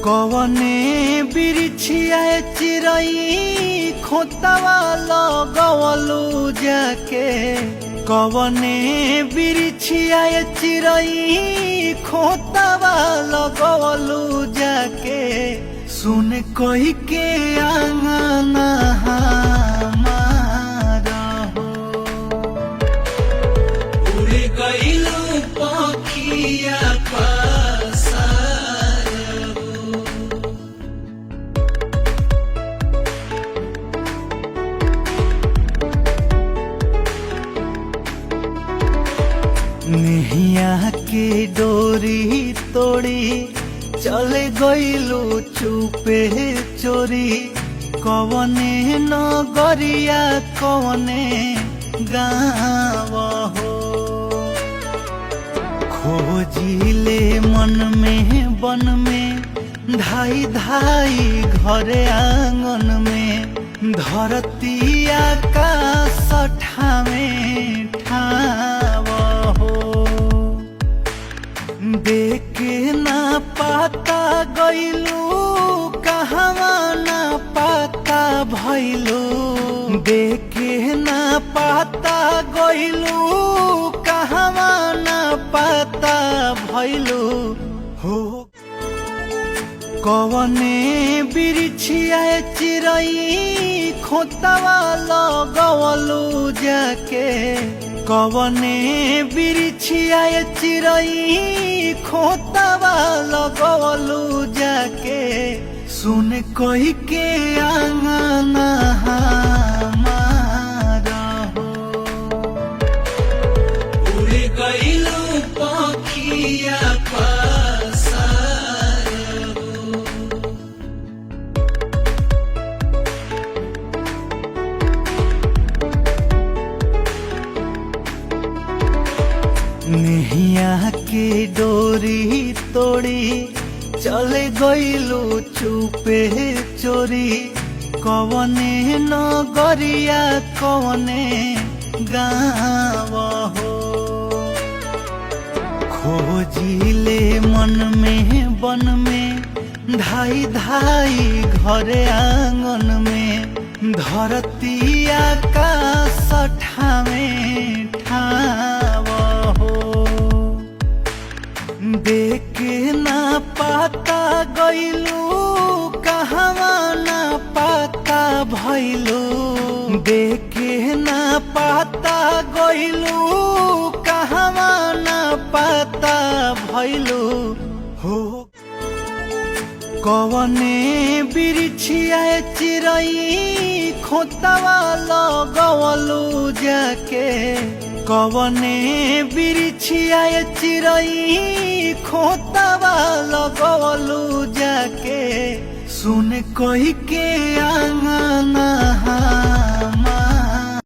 कवने बिरिछिया चिरई खोतवा लगवलू जाके। कवने बिरिछिया चिरई खोतवा लगवलू जाके। सुन कही के आंगना हमारा हो उड़ गइलू पखिया नेहिया के डोरी तोड़ी चले गइलू चुपे चोरी। कवने नगरिया कवने गाँव हो खोजिले मन में बन में धाई धाई घरे आंगन में। धरती आकाश ठामे ठाव हो देखे ना पाता गइलू कहवा ना पाता भइलू। देखे ना पाता गइलू कहवा ना पाता भइलू हो। कवने बिरिछिया चिरई खोतवा लगवलू जाके। कवने बिरिछिया चिरई खोतवा लगवलू जाके। सुन कही के आंगना हमारा हो उड़ गइलू पखिया नेहिया के डोरी तोड़ी चले गइलू चुपे चोरी। कवने नगरिया कवने गाँव हो खोजिले मन में बन में धाई धाई घरे आंगन में। धरती आकाश ठामे ठाव हो देखे ना पाता गइलू कहवा ना पाता भइलू। देखे ना पाता गइलू कहवा ना पाता भइलू हो। कवने बिरिछिया चिरई खोतवा लगवलू जाके। कवने बिरिछिया चिरई खोतवा लगवलू जाके। सुन कही के आंगना